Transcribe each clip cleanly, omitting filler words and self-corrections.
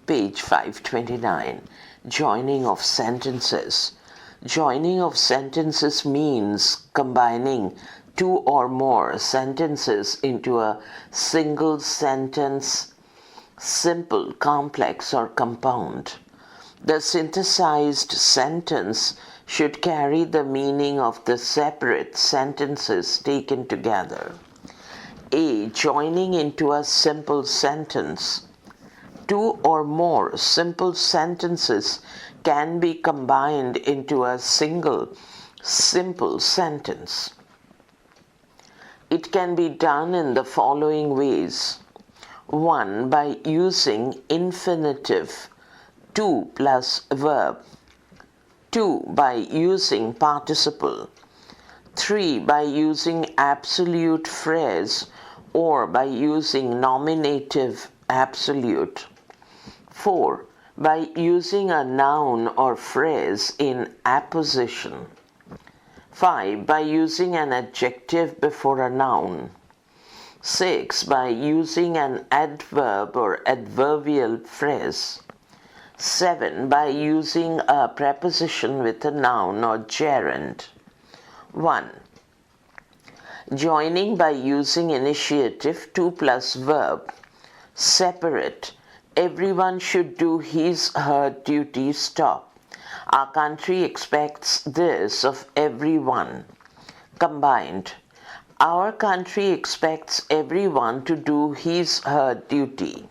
Page 529. Joining of sentences. Joining of sentences means combining two or more sentences into a single sentence, simple, complex, or compound. The synthesized sentence should carry the meaning of the separate sentences taken together. A. Joining into a simple sentence. Two or more simple sentences can be combined into a single, simple sentence. It can be done in the following ways. 1. By using infinitive, to plus verb. 2. By using participle. 3. By using absolute phrase or by using nominative absolute. 4. By using a noun or phrase in apposition. 5. By using an adjective before a noun. 6. By using an adverb or adverbial phrase. 7. By using a preposition with a noun or gerund. 1. Joining by using initiative to plus verb. Separate. Everyone should do his/her duty. Stop. Our country expects this of everyone. Combined. Our country expects everyone to do his/her duty.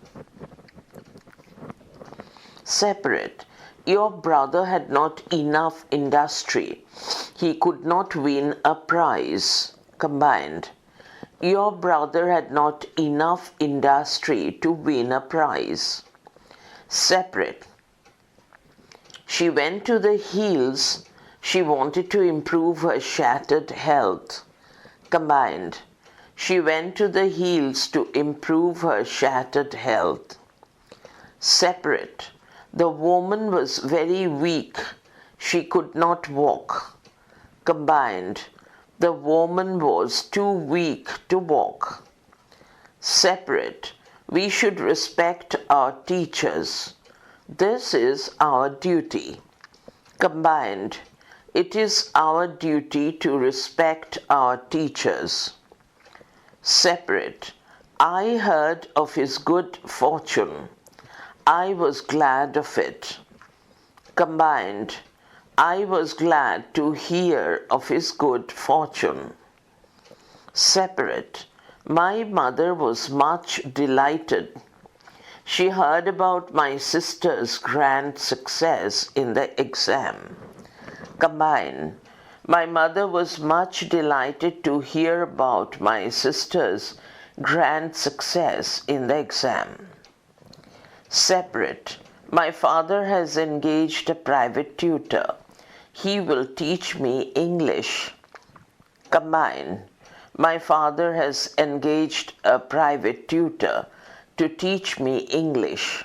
Separate. Your brother had not enough industry. He could not win a prize. Combined. Your brother had not enough industry to win a prize. Separate. She went to the hills. She wanted to improve her shattered health. Combined. She went to the hills to improve her shattered health. Separate. The woman was very weak. She could not walk. Combined. The woman was too weak to walk. Separate. We should respect our teachers. This is our duty. Combined. It is our duty to respect our teachers. Separate. I heard of his good fortune. I was glad of it. Combined. I was glad to hear of his good fortune. Separate. My mother was much delighted. She heard about my sister's grand success in the exam. Combine. My mother was much delighted to hear about my sister's grand success in the exam. Separate. My father has engaged a private tutor. He will teach me English. Combine. My father has engaged a private tutor to teach me English.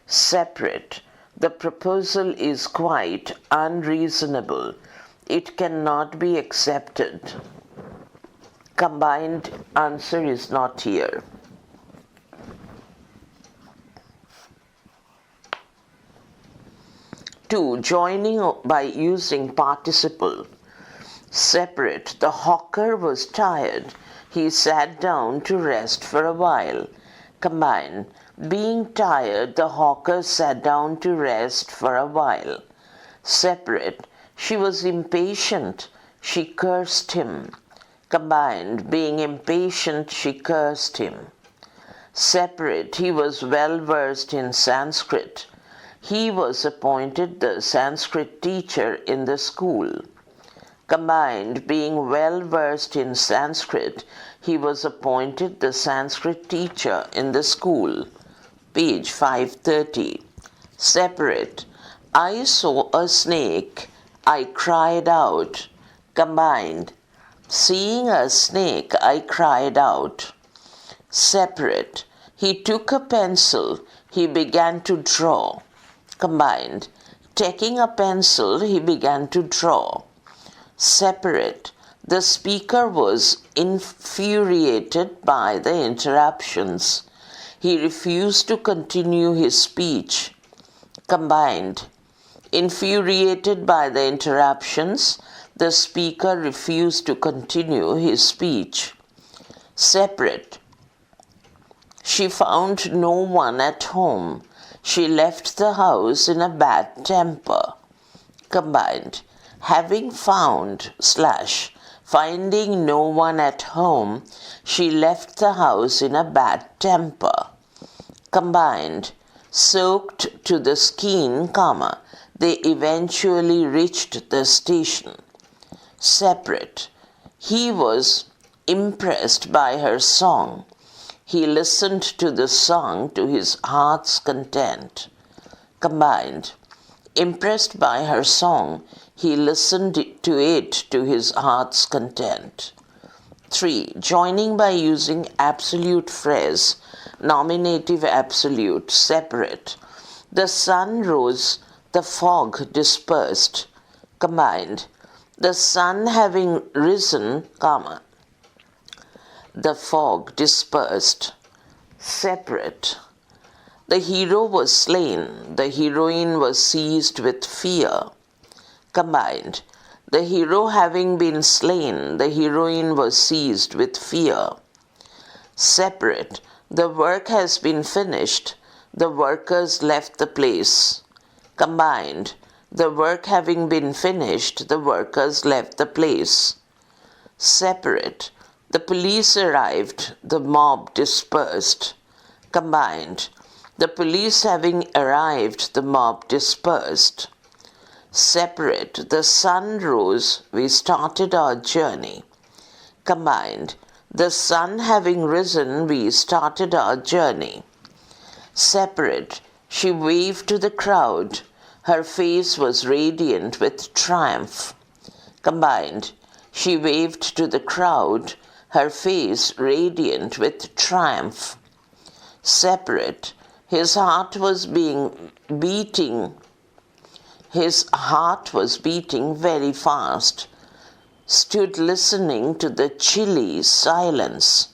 Separate. The proposal is quite unreasonable. It cannot be accepted. Combined answer is not here. 2. Joining by using participle. Separate. The hawker was tired. He sat down to rest for a while. Combine. Being tired, the hawker sat down to rest for a while. Separate. She was impatient. She cursed him. Combined. Being impatient, she cursed him. Separate. He was well versed in Sanskrit. He was appointed the Sanskrit teacher in the school. Combined. Being well versed in Sanskrit, he was appointed the Sanskrit teacher in the school. Page 530. Separate. I saw a snake. I cried out. Combined. Seeing a snake, I cried out. Separate. He took a pencil. He began to draw. Combined. Taking a pencil, he began to draw. Separate. The speaker was infuriated by the interruptions. He refused to continue his speech. Combined. Infuriated by the interruptions, the speaker refused to continue his speech. Separate. She found no one at home. She left the house in a bad temper. Combined. Having found / finding no one at home, she left the house in a bad temper. Combined. Soaked to the skin, they eventually reached the station. Separate. He was impressed by her song. He listened to the song to his heart's content. Combined. Impressed by her song, he listened to it to his heart's content. 3. Joining by using absolute phrase, nominative absolute, separate. The sun rose, the fog dispersed. Combined. The sun having risen, the fog dispersed. Separate. The hero was slain. The heroine was seized with fear. Combined. The hero having been slain, the heroine was seized with fear. Separate. The work has been finished. The workers left the place. Combined. The work having been finished, the workers left the place. Separate. The police arrived. The mob dispersed. Combined. The police having arrived, the mob dispersed. Separate. The sun rose. We started our journey. Combined. The sun having risen, we started our journey. Separate. She waved to the crowd. Her face was radiant with triumph. Combined. She waved to the crowd. Her face radiant with triumph. Separate. His heart was beating very fast. Stood listening to the chilly silence.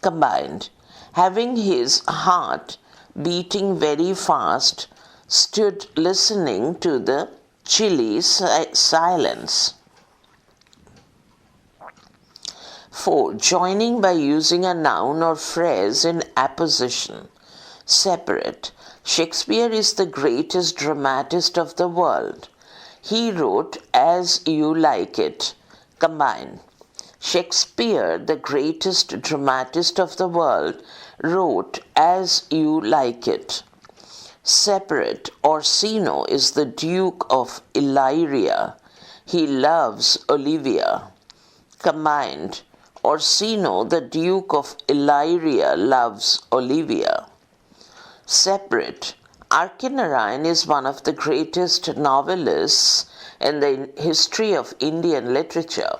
Combined. Having his heart beating very fast, stood listening to the chilly silence. 4. Joining by using a noun or phrase in apposition. Separate. Shakespeare is the greatest dramatist of the world. He wrote As You Like It. Combined. Shakespeare, the greatest dramatist of the world, wrote As You Like It. Separate. Orsino is the Duke of Illyria. He loves Olivia. Combined. Orsino, the Duke of Illyria, loves Olivia. Separate. Arkinarine is one of the greatest novelists in the history of Indian literature.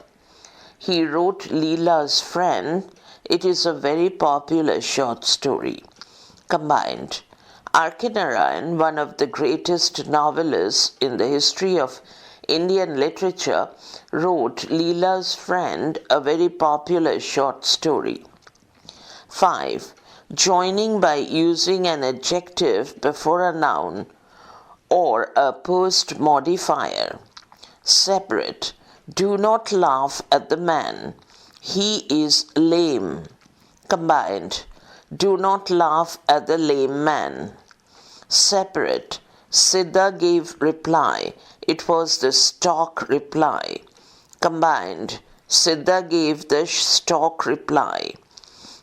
He wrote Leela's Friend. It is a very popular short story. Combined. Arkinarine, one of the greatest novelists in the history of Indian literature, wrote Leela's Friend, a very popular short story. 5. Joining by using an adjective before a noun or a post modifier. Separate. Do not laugh at the man. He is lame. Combined. Do not laugh at the lame man. Separate. Siddha gave reply. It was the stock reply. Combined. Siddha gave the stock reply.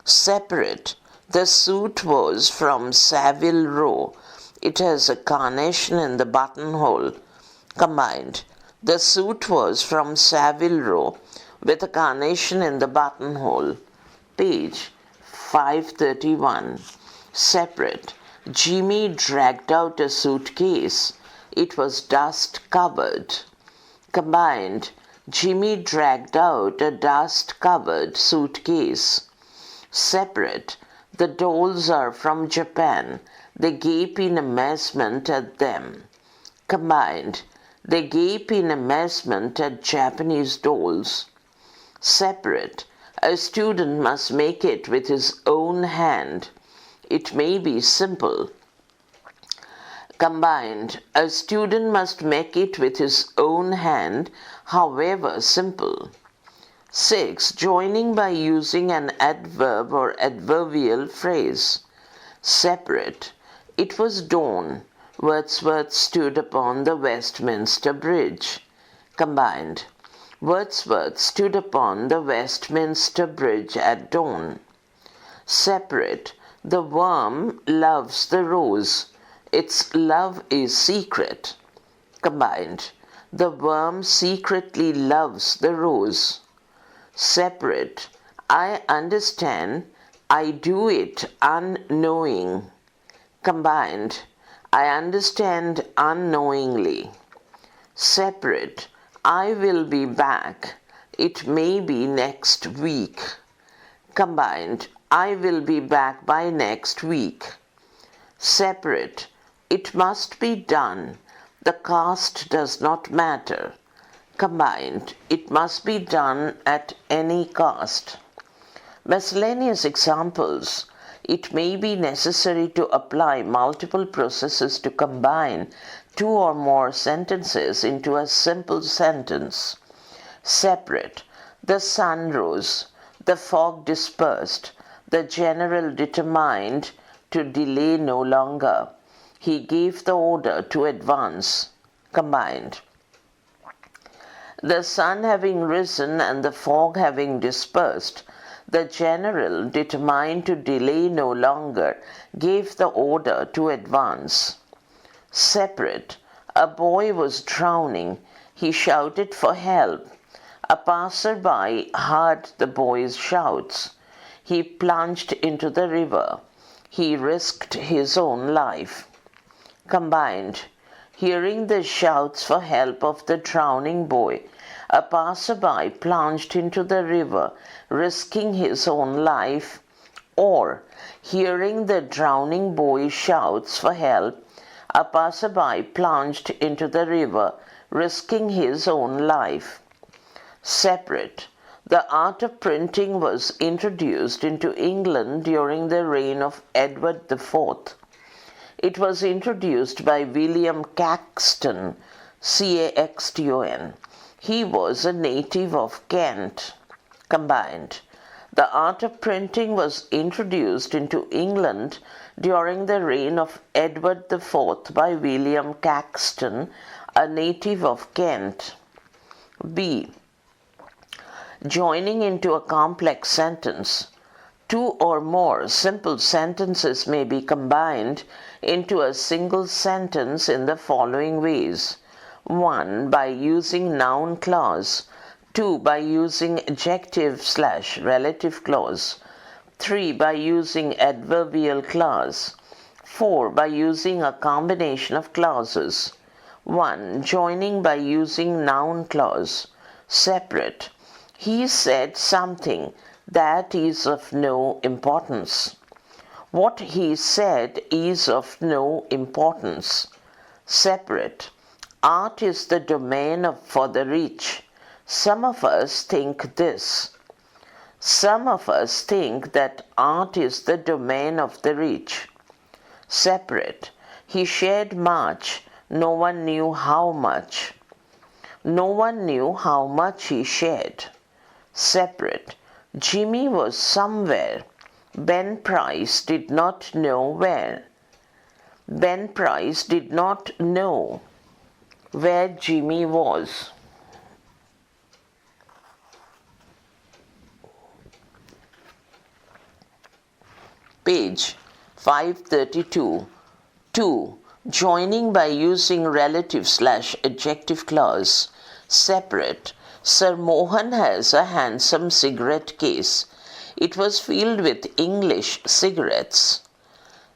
Separate. The suit was from Savile Row. It has a carnation in the buttonhole. Combined. The suit was from Savile Row with a carnation in the buttonhole. Page 531. Separate. Jimmy dragged out a suitcase. It was dust-covered. Combined. Jimmy dragged out a dust-covered suitcase. Separate. The dolls are from Japan. They gape in amazement at them. Combined. They gape in amazement at Japanese dolls. Separate. A student must make it with his own hand. It may be simple. Combined, a student must make it with his own hand, however simple. 6. Joining by using an adverb or adverbial phrase. Separate. It was dawn. Wordsworth stood upon the Westminster Bridge. Combined. Wordsworth stood upon the Westminster Bridge at dawn. Separate. The worm loves the rose. Its love is secret. Combined. The worm secretly loves the rose. Separate. I understand. I do it unknowing. Combined. I understand unknowingly. Separate. I will be back. It may be next week. Combined. I will be back by next week. Separate. It must be done. The cost does not matter. Combined. It must be done at any cost. Miscellaneous examples. It may be necessary to apply multiple processes to combine two or more sentences into a simple sentence. Separate. The sun rose. The fog dispersed. The general determined to delay no longer. He gave the order to advance. Combined. The sun having risen and the fog having dispersed, the general, determined to delay no longer, gave the order to advance. Separate. A boy was drowning. He shouted for help. A passer-by heard the boy's shouts. He plunged into the river. He risked his own life. Combined. Hearing the shouts for help of the drowning boy, a passer-by plunged into the river, risking his own life, or, hearing the drowning boy's shouts for help, a passer-by plunged into the river, risking his own life. Separate. The art of printing was introduced into England during the reign of Edward IV. It was introduced by William Caxton, Caxton. He was a native of Kent. Combined. The art of printing was introduced into England during the reign of Edward IV by William Caxton, a native of Kent. B. Joining into a complex sentence. Two or more simple sentences may be combined into a single sentence in the following ways. 1. By using noun clause. 2. By using adjective/relative clause. 3. By using adverbial clause. 4. By using a combination of clauses. 1. Joining by using noun clause. Separate. He said something that is of no importance. What he said is of no importance. Separate. Art is the domain for the rich. Some of us think this. Some of us think that art is the domain of the rich. Separate. He shared much. No one knew how much. No one knew how much he shared. Separate. Jimmy was somewhere. Ben Price did not know where. Ben Price did not know where Jimmy was. Page 532. 2. Joining by using relative/adjective clause. Separate. Sir Mohan has a handsome cigarette case. It was filled with English cigarettes.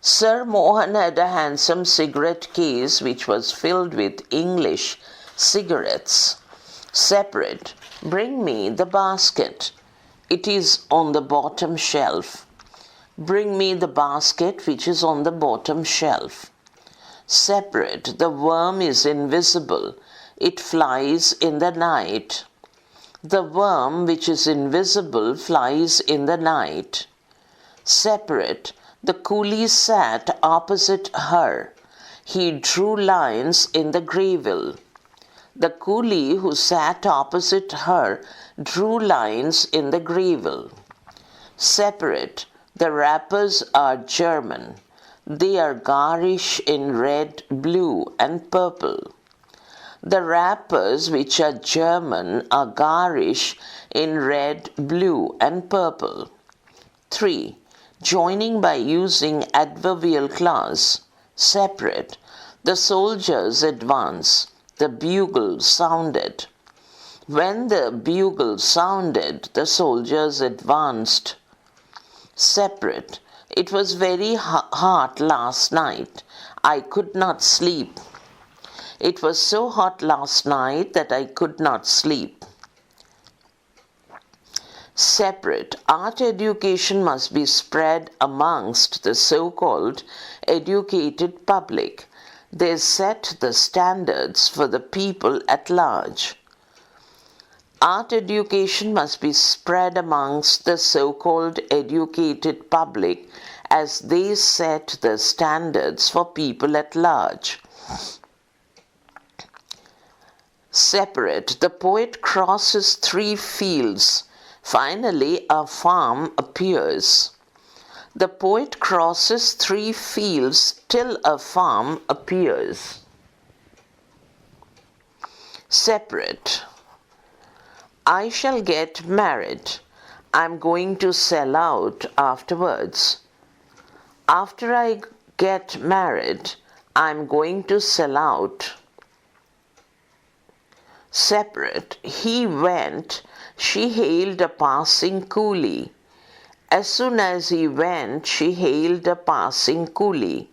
Sir Mohan had a handsome cigarette case which was filled with English cigarettes. Separate. Bring me the basket. It is on the bottom shelf. Bring me the basket which is on the bottom shelf. Separate. The worm is invisible. It flies in the night. The worm which is invisible flies in the night. Separate. The coolie sat opposite her. He drew lines in the gravel. The coolie who sat opposite her drew lines in the gravel. Separate. The wrappers are German. They are garish in red, blue, and purple. The wrappers, which are German, are garish in red, blue, and purple. 3. Joining by using adverbial clause. Separate. The soldiers advance. The bugle sounded. When the bugle sounded, the soldiers advanced. Separate. It was very hot last night. I could not sleep. It was so hot last night that I could not sleep. Separate. Art education must be spread amongst the so-called educated public. They set the standards for the people at large. Art education must be spread amongst the so-called educated public as they set the standards for people at large. Separate. The poet crosses 3 fields. Finally, a farm appears. The poet crosses 3 fields till a farm appears. Separate. I shall get married. I'm going to sell out afterwards. After I get married, I'm going to sell out. Separate. He went. She hailed a passing coolie. As soon as he went, she hailed a passing coolie.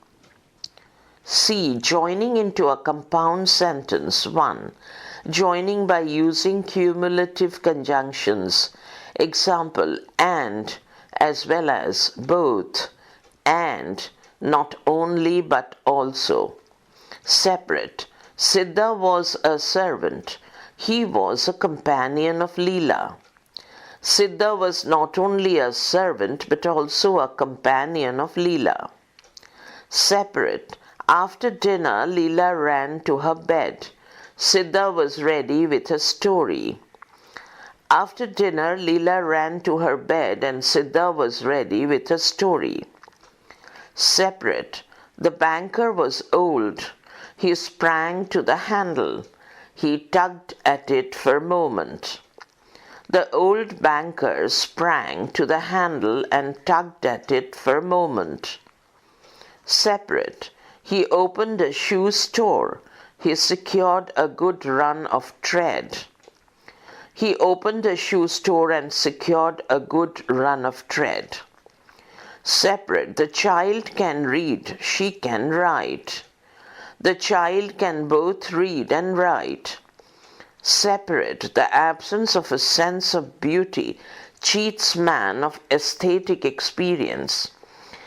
C. Joining into a compound sentence. 1. Joining by using cumulative conjunctions. Example, and, as well as, both, and, not only but also. Separate. Siddha was a servant. He was a companion of Leela. Siddha was not only a servant but also a companion of Leela. Separate. After dinner, Leela ran to her bed. Siddha was ready with a story. After dinner, Leela ran to her bed and Siddha was ready with a story. Separate. The banker was old. He sprang to the handle. He tugged at it for a moment. The old banker sprang to the handle and tugged at it for a moment. Separate. He opened a shoe store. He secured a good run of tread. He opened a shoe store and secured a good run of tread. Separate. The child can read. She can write. The child can both read and write. Separate. The absence of a sense of beauty cheats man of aesthetic experience.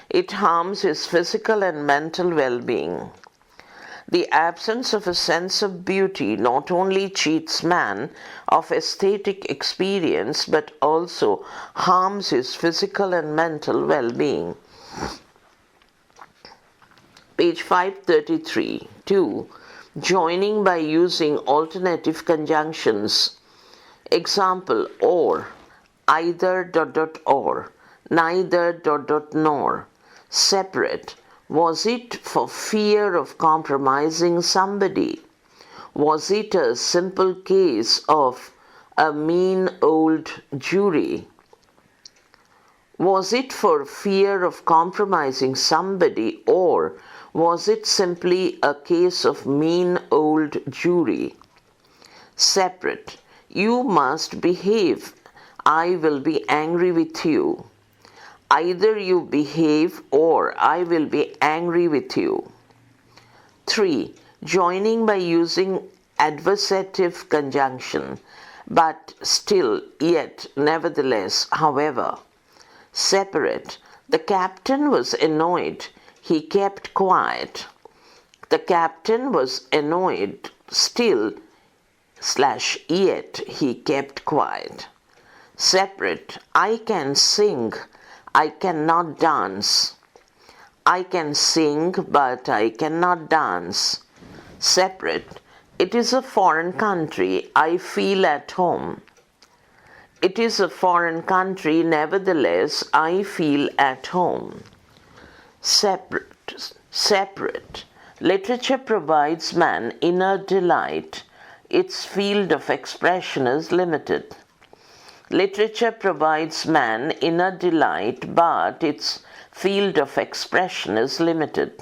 It harms his physical and mental well-being. The absence of a sense of beauty not only cheats man of aesthetic experience but also harms his physical and mental well-being. Page 533. 2. Joining by using alternative conjunctions. Example, or, either ... or, neither ... nor. Separate. Was it for fear of compromising somebody? Was it a simple case of a mean old jury? Was it for fear of compromising somebody, or was it simply a case of mean old jury? Separate. You must behave. I will be angry with you. Either you behave or I will be angry with you. 3. Joining by using adversative conjunction. But, still, yet, nevertheless, however. Separate. The captain was annoyed. He kept quiet. The captain was annoyed. Still, / yet, he kept quiet. Separate. I can sing. I cannot dance. I can sing, but I cannot dance. Separate. It is a foreign country. I feel at home. It is a foreign country. Nevertheless, I feel at home. Separate. Separate. Literature provides man inner delight. Its field of expression is limited. Literature provides man inner delight, but its field of expression is limited.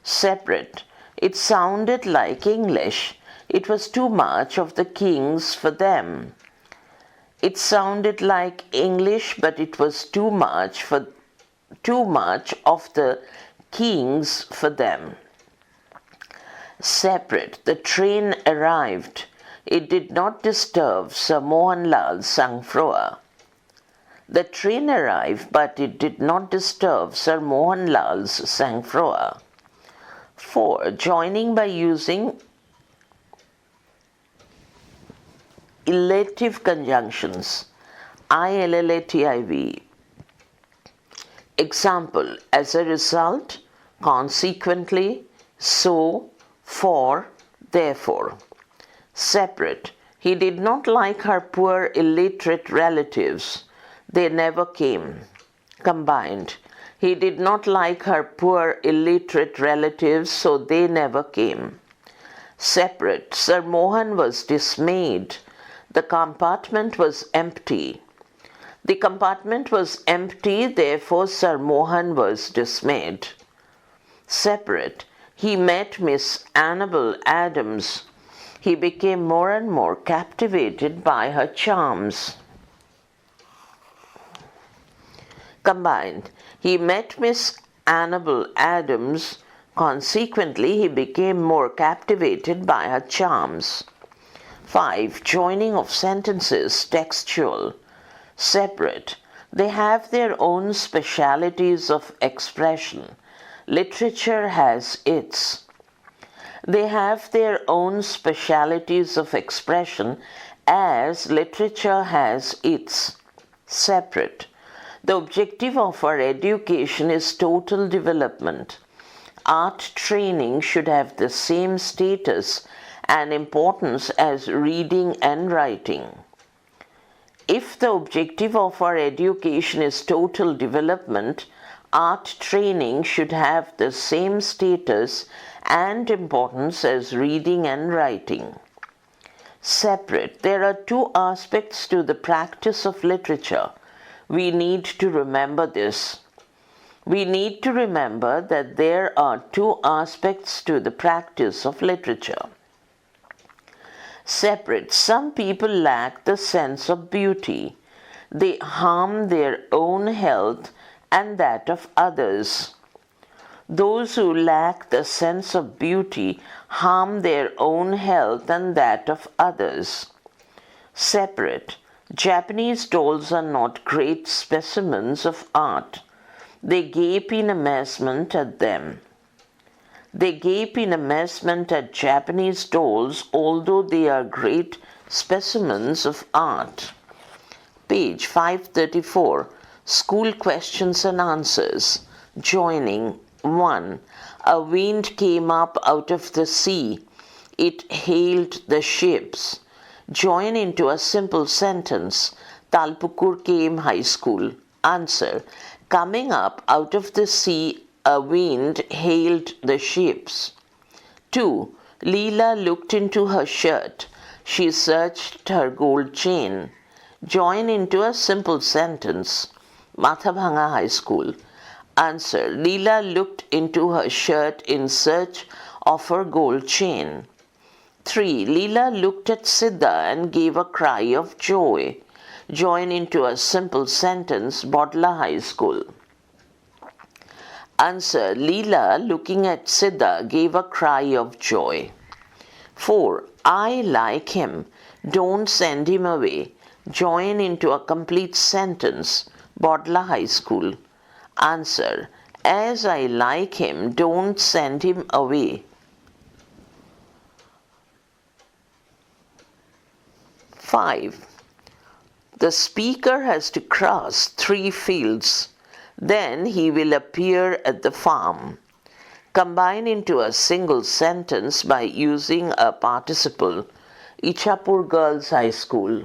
Separate. It sounded like English. It was too much of the king's for them. It sounded like English, but it was too much of the king's for them. Separate. The train arrived. It did not disturb Sir Mohanlal's sang-froid. The train arrived, but it did not disturb Sir Mohanlal's sang-froid. 4. Joining by using illative conjunctions. ILLATIV. Example. As a result, consequently, so, for, therefore. Separate. He did not like her poor illiterate relatives. They never came. Combined. He did not like her poor illiterate relatives, so they never came. Separate. Sir Mohan was dismayed. The compartment was empty. The compartment was empty, therefore Sir Mohan was dismayed. Separate. He met Miss Annabel Adams. He became more and more captivated by her charms. Combined. He met Miss Annabel Adams. Consequently, he became more captivated by her charms. 5. Joining of sentences, textual. Separate. They have their own specialities of expression. Literature has its. They have their own specialities of expression as literature has its. Separate. The objective of our education is total development. Art training should have the same status and importance as reading and writing. If the objective of our education is total development, art training should have the same status and importance as reading and writing. Separate. There are two aspects to the practice of literature. We need to remember this. We need to remember that there are two aspects to the practice of literature. Separate. Some people lack the sense of beauty. They harm their own health and that of others. Those who lack the sense of beauty harm their own health and that of others. Separate. Japanese dolls are not great specimens of art. They gape in amazement at them. They gape in amazement at Japanese dolls, although they are great specimens of art. Page 534. School questions and answers. Joining. 1. A wind came up out of the sea. It hailed the ships. Join into a simple sentence. Talpukur came high school. Answer. Coming up out of the sea, a wind hailed the ships. 2. Leela looked into her shirt. She searched her gold chain. Join into a simple sentence. Mathabhanga High School. Answer. Leela looked into her shirt in search of her gold chain. 3. Leela looked at Siddha and gave a cry of joy. Join into a simple sentence. Bodla High School. Answer. Leela, looking at Siddha, gave a cry of joy. 4. I like him. Don't send him away. Join into a complete sentence. Bodla High School. Answer. As I like him, don't send him away. 5. The speaker has to cross 3 fields. Then he will appear at the farm. Combine into a single sentence by using a participle. Ichapur Girls High School.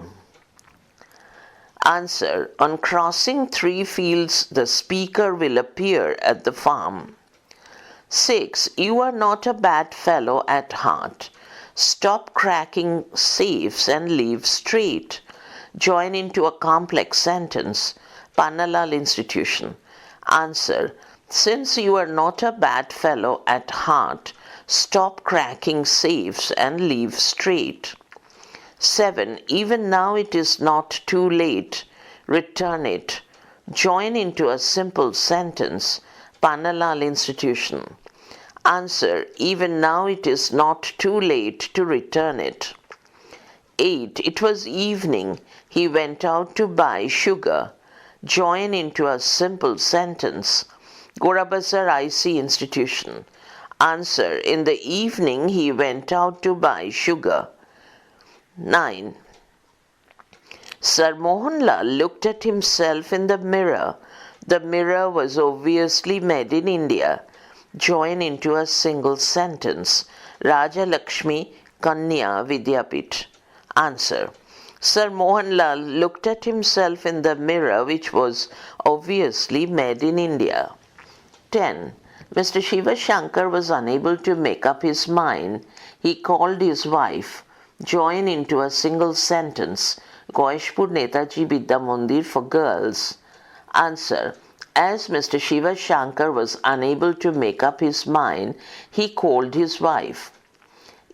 Answer. On crossing 3 fields, the speaker will appear at the farm. 6. You are not a bad fellow at heart. Stop cracking safes and leave straight. Join into a complex sentence. Pannalal Institution. Answer. Since you are not a bad fellow at heart, stop cracking safes and leave straight. 7. Even now it is not too late. Return it. Join into a simple sentence. Pannalal Institution. Answer. Even now it is not too late to return it. 8. It was evening. He went out to buy sugar. Join into a simple sentence. Gorabazar IC Institution. Answer. In the evening he went out to buy sugar. 9. Sir Mohanlal looked at himself in the mirror. The mirror was obviously made in India. Join into a single sentence. Raja Lakshmi Kanya Vidyapith. Answer. Sir Mohanlal looked at himself in the mirror which was obviously made in India. 10. Mr. Shiva Shankar was unable to make up his mind. He called his wife. Join into a single sentence. Goishpur Netaji Vidya Mandir for girls. Answer. As Mr. Shiva Shankar was unable to make up his mind, he called his wife.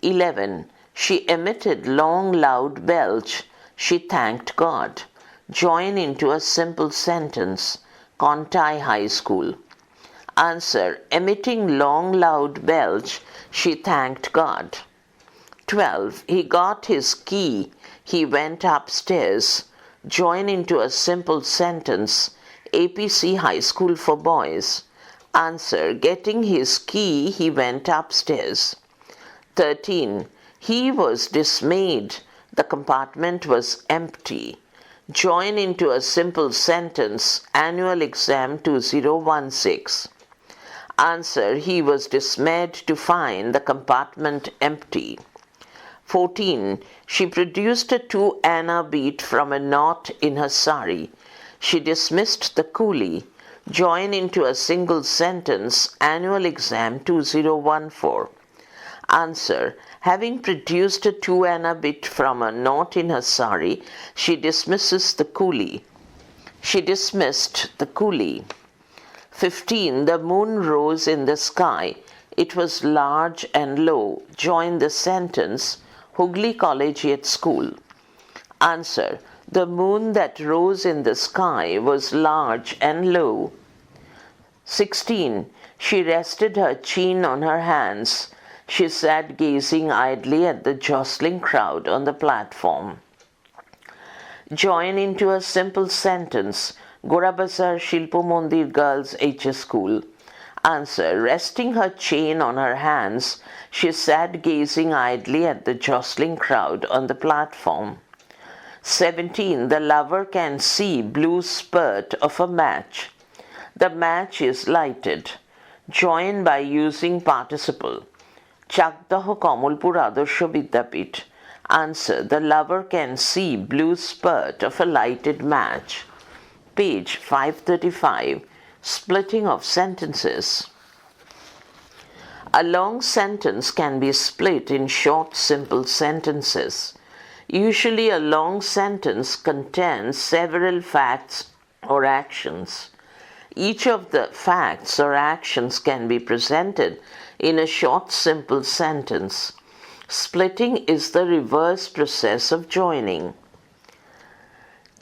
11. She emitted long loud belch. She thanked God. Join into a simple sentence. Kontai High School. Answer. Emitting long loud belch, she thanked God. 12. He got his key. He went upstairs. Join into a simple sentence. APC High School for Boys. Answer. Getting his key, he went upstairs. 13. He was dismayed. The compartment was empty. Join into a simple sentence. Annual Exam 2016. Answer. He was dismayed to find the compartment empty. 14. She produced a 2 anna bead from a knot in her sari. She dismissed the coolie. Join into a single sentence. Annual Exam 2014. Answer. Having produced a 2 anna bit from a knot in her sari, she dismisses the coolie. She dismissed the coolie. 15. The moon rose in the sky. It was large and low. Join the sentence. Hooghly Collegiate School. Answer. The moon that rose in the sky was large and low. 16. She rested her chin on her hands. She sat gazing idly at the jostling crowd on the platform. Join into a simple sentence. Gorabazar Shilpo Mandir Girls HS School. Answer. Resting her chin on her hands, she sat gazing idly at the jostling crowd on the platform. 17. The lover can see blue spurt of a match. The match is lighted. Join by using participle. Chakdaho Kamalpur Adarsha Vidyapith. Answer. The lover can see blue spurt of a lighted match. Page 535. Splitting of sentences. A long sentence can be split in short, simple sentences. Usually a long sentence contains several facts or actions. Each of the facts or actions can be presented in a short, simple sentence. Splitting is the reverse process of joining.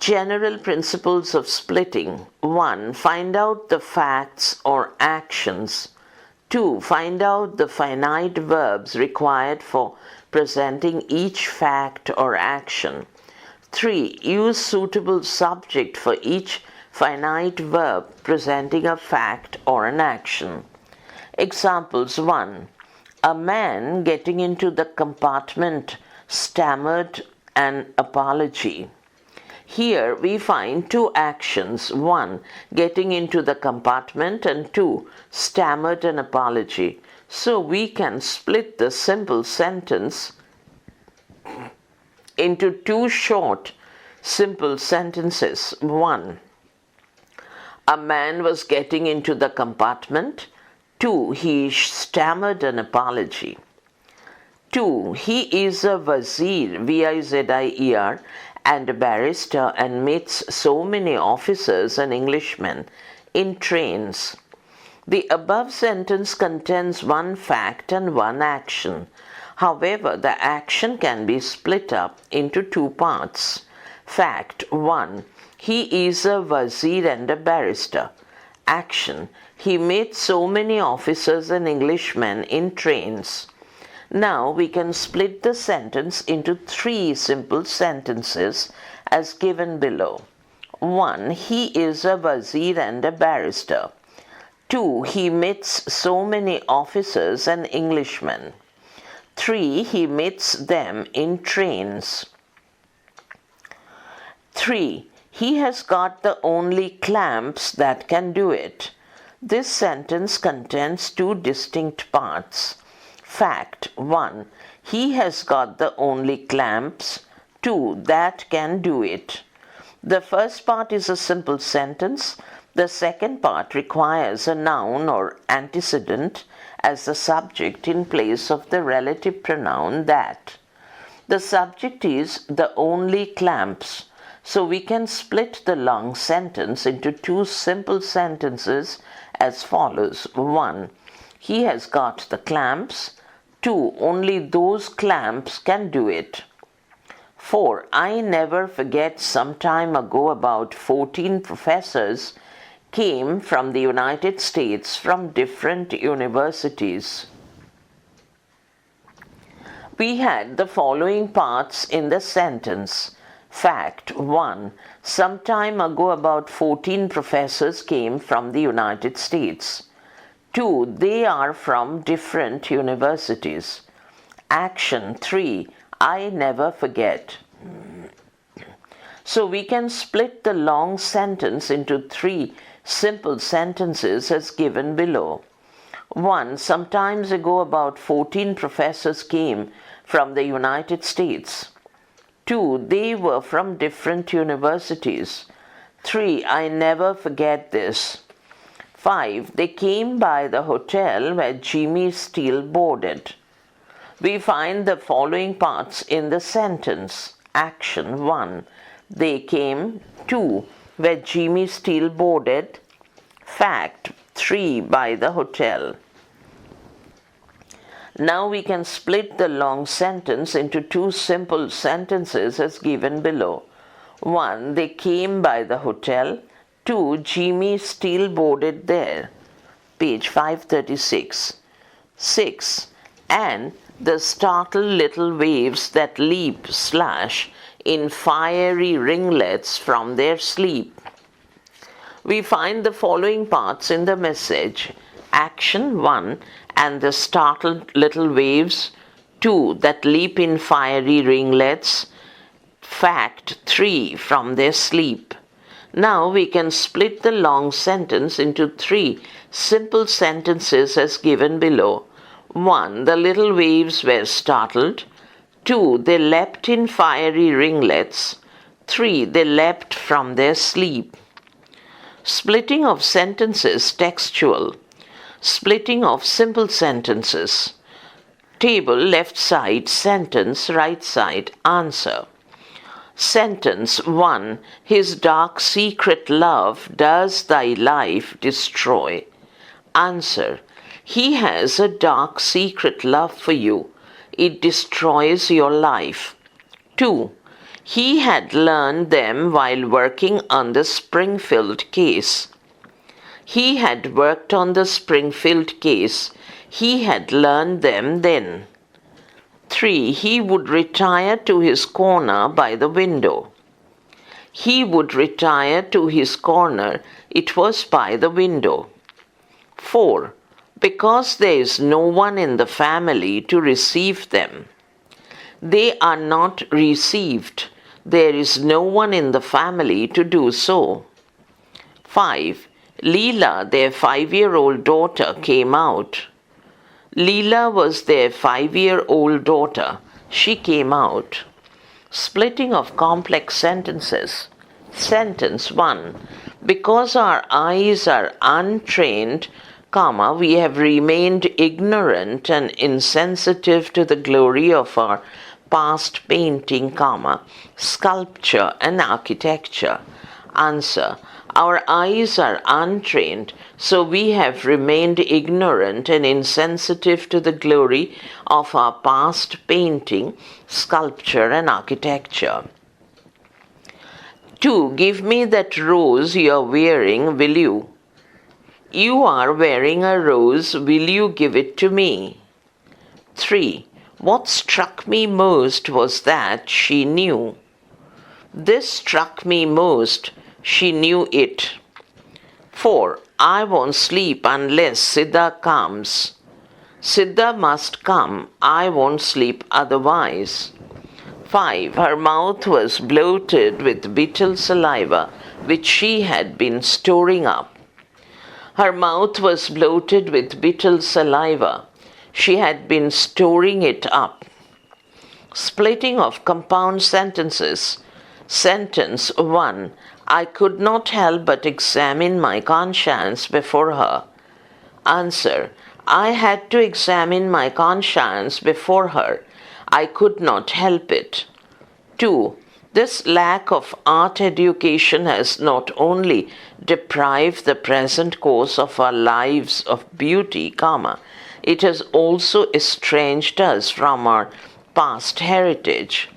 General principles of splitting. 1. Find out the facts or actions. 2. Find out the finite verbs required for presenting each fact or action. 3. Use suitable subject for each finite verb presenting a fact or an action. Examples. 1. A man getting into the compartment stammered an apology. Here we find two actions. 1. Getting into the compartment, and 2. Stammered an apology. So we can split the simple sentence into two short, simple sentences. 1. A man was getting into the compartment. 2. He stammered an apology. 2. He is a Wazir, Vizier, and a barrister, and meets so many officers and Englishmen in trains. The above sentence contains one fact and one action. However, the action can be split up into two parts. Fact 1. He is a Wazir and a barrister. Action. He meets so many officers and Englishmen in trains. Now we can split the sentence into three simple sentences as given below. 1. He is a Wazir and a barrister. 2. He meets so many officers and Englishmen. 3. He meets them in trains. 3. He has got the only clamps that can do it. This sentence contains two distinct parts. Fact 1. He has got the only clamps. 2. That can do it. The first part is a simple sentence. The second part requires a noun or antecedent as the subject in place of the relative pronoun that. The subject is the only clamps. So we can split the long sentence into two simple sentences as follows. 1. He has got the clamps. 2. Only those clamps can do it. 4. I never forget some time ago about 14 professors came from the United States from different universities. We had the following parts in the sentence. Fact 1. Some time ago about 14 professors came from the United States. 2. They are from different universities. Action 3. I never forget. So we can split the long sentence into three simple sentences as given below. 1. Some time ago about 14 professors came from the United States. 2. They were from different universities. 3. I never forget this. 5. They came by the hotel where Jimmy Steele boarded. We find the following parts in the sentence. Action 1. They came. 2. Where Jimmy Steele boarded. Fact 3. By the hotel. Now we can split the long sentence into two simple sentences as given below. 1. They came by the hotel. 2. Jimmy Steele boarded there. Page 536. 6. And the startled little waves that leap / in fiery ringlets from their sleep. We find the following parts in the message. Action 1. And the startled little waves. 2. That leap in fiery ringlets. Fact 3. From their sleep. Now we can split the long sentence into three simple sentences as given below. 1. The little waves were startled. 2. They leapt in fiery ringlets. 3. They leapt from their sleep. Splitting of sentences textual. Splitting of simple sentences. Table left side sentence, right side answer. Sentence 1. His dark secret love does thy life destroy. Answer. He has a dark secret love for you. It destroys your life. 2. He had learned them while working on the Springfield case. He had worked on the Springfield case. He had learned them then. 3. He would retire to his corner by the window. He would retire to his corner. It was by the window. 4. Because there is no one in the family to receive them. They are not received. There is no one in the family to do so. 5. Leela, their 5-year-old daughter, came out. Leela was their 5-year-old daughter. She came out. Splitting of complex sentences. Sentence 1. Because our eyes are untrained, comma, we have remained ignorant and insensitive to the glory of our past painting, comma, sculpture and architecture. Answer. Our eyes are untrained, so we have remained ignorant and insensitive to the glory of our past painting, sculpture and architecture. 2. Give me that rose you are wearing, will you? You are wearing a rose, will you give it to me? 3. What struck me most was that she knew. This struck me most. She knew it. 4. I won't sleep unless Siddha comes. Siddha must come. I won't sleep otherwise. 5. Her mouth was bloated with bitter saliva, which she had been storing up. Her mouth was bloated with bitter saliva. She had been storing it up. Splitting of compound sentences. Sentence 1. I could not help but examine my conscience before her. Answer. I had to examine my conscience before her. I could not help it. 2. This lack of art education has not only deprived the present course of our lives of beauty, comma, it has also estranged us from our past heritage.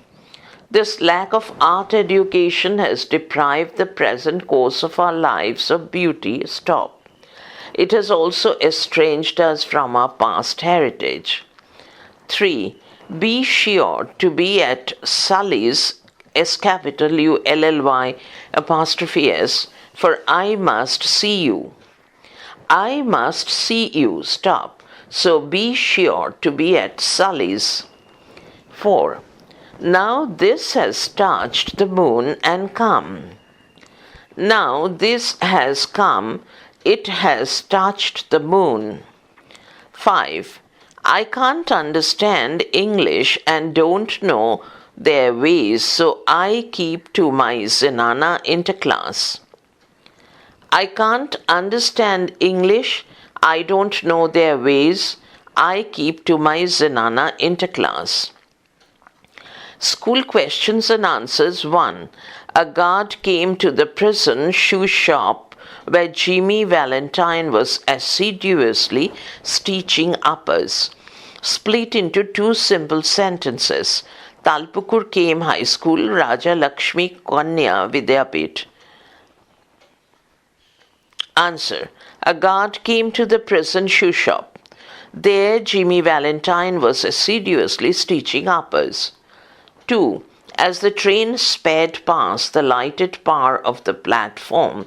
This lack of art education has deprived the present course of our lives of beauty, stop. It has also estranged us from our past heritage. 3. Be sure to be at Sully's, SULLY', for I must see you. I must see you, stop. So be sure to be at Sully's. 4. Now this has touched the moon and come. Now this has come, it has touched the moon. 5. I can't understand English and don't know their ways, so I keep to my Zenana interclass. I can't understand English, I don't know their ways, I keep to my Zenana interclass. School questions and answers 1. A guard came to the prison shoe shop where Jimmy Valentine was assiduously stitching uppers. Split into 2 simple sentences. Talpukur came high school, Raja Lakshmi Kanya Vidyapith. Answer. A guard came to the prison shoe shop. There Jimmy Valentine was assiduously stitching uppers. 2. As the train sped past the lighted bar of the platform,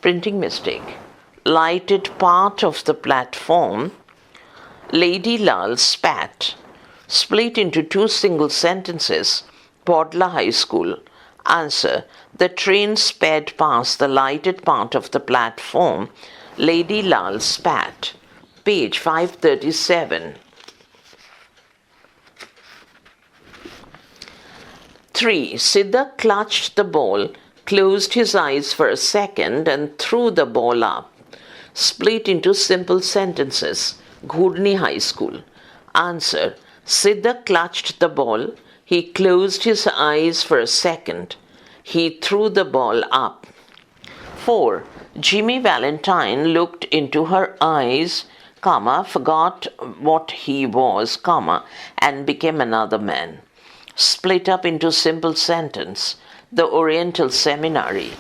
printing mistake, lighted part of the platform, Lady Lal spat. Split into 2 single sentences. Podla High School. Answer. The train sped past the lighted part of the platform. Lady Lal spat. Page 537. 3. Siddha clutched the ball, closed his eyes for a second and threw the ball up. Split into simple sentences. Ghurni High School. Answer. Siddha clutched the ball. He closed his eyes for a second. He threw the ball up. 4. Jimmy Valentine looked into her eyes, comma, forgot what he was, comma, and became another man. Split up into simple sentence. The Oriental Seminary.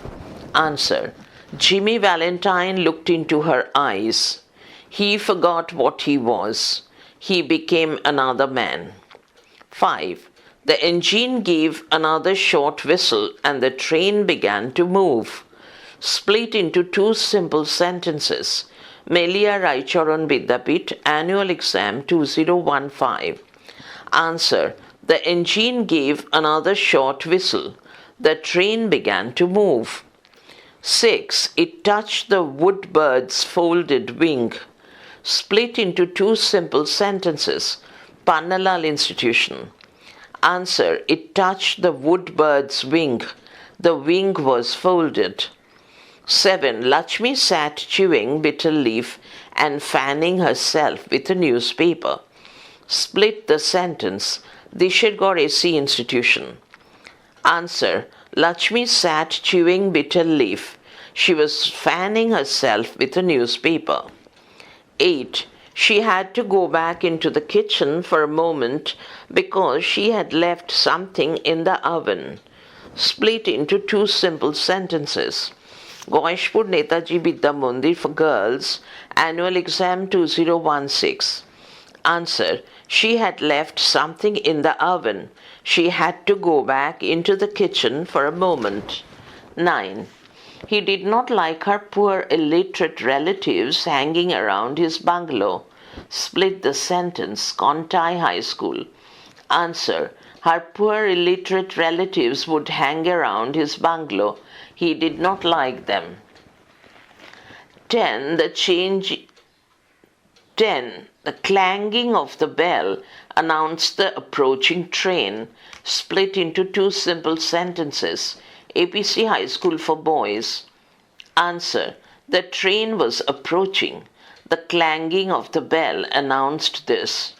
Answer. Jimmy Valentine looked into her eyes. He forgot what he was. He became another man. 5. The engine gave another short whistle and the train began to move. Split into 2 simple sentences. Melia Raicharan Vidyapith, Annual Exam 2015. Answer. The engine gave another short whistle. The train began to move. 6. It touched the wood bird's folded wing. Split into two simple sentences. Pannalal Institution. Answer. It touched the wood bird's wing. The wing was folded. 7. Lakshmi sat chewing bitter leaf and fanning herself with a newspaper. Split the sentence. The Shirgore AC Institution. Answer. Lakshmi sat chewing bitter leaf. She was fanning herself with a newspaper. 8. She had to go back into the kitchen for a moment because she had left something in the oven. Split into two simple sentences. Goishpur Netaji Vidya Mandir for Girls, Annual Exam 2016. Answer. She had left something in the oven. She had to go back into the kitchen for a moment. 9. He did not like her poor illiterate relatives hanging around his bungalow. Split the sentence. Kontai High School. Answer. Her poor illiterate relatives would hang around his bungalow. He did not like them. 10. The clanging of the bell announced the approaching train. Split into two simple sentences. APC High School for Boys. Answer. The train was approaching. The clanging of the bell announced this.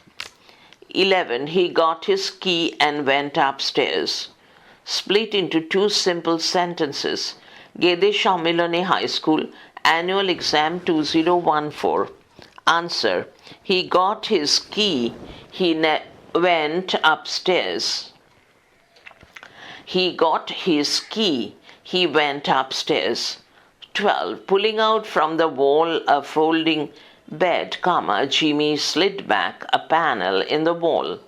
11. He got his key and went upstairs. Split into two simple sentences. Gede Shamilane High School, Annual Exam 2014. Answer. He got his key. He went upstairs. He got his key. He went upstairs. 12. Pulling out from the wall a folding bed, Jimmy slid back a panel in the wall.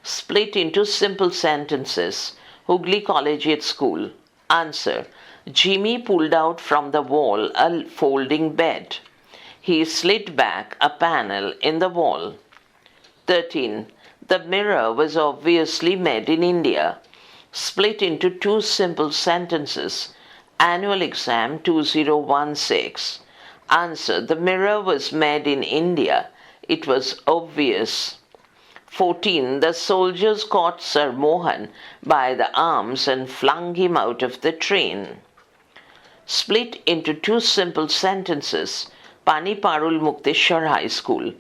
Split into simple sentences. Hooghly Collegiate School. Answer. Jimmy pulled out from the wall a folding bed. He slid back a panel in the wall. 13. The mirror was obviously made in India. Split into two simple sentences. Annual Exam 2016. Answer. The mirror was made in India. It was obvious. 14. The soldiers caught Sir Mohan by the arms and flung him out of the train. Split into two simple sentences. Pani Parul Mukteshwar High School.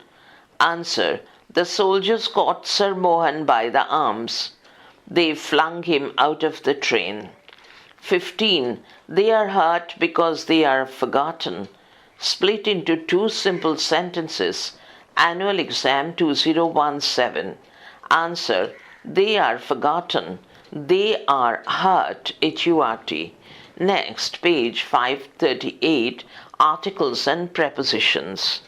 Answer. The soldiers caught Sir Mohan by the arms. They flung him out of the train. 15. They are hurt because they are forgotten. Split into two simple sentences. Annual Exam 2017. Answer. They are forgotten. They are hurt. HURT. Next, page 538. Articles and prepositions.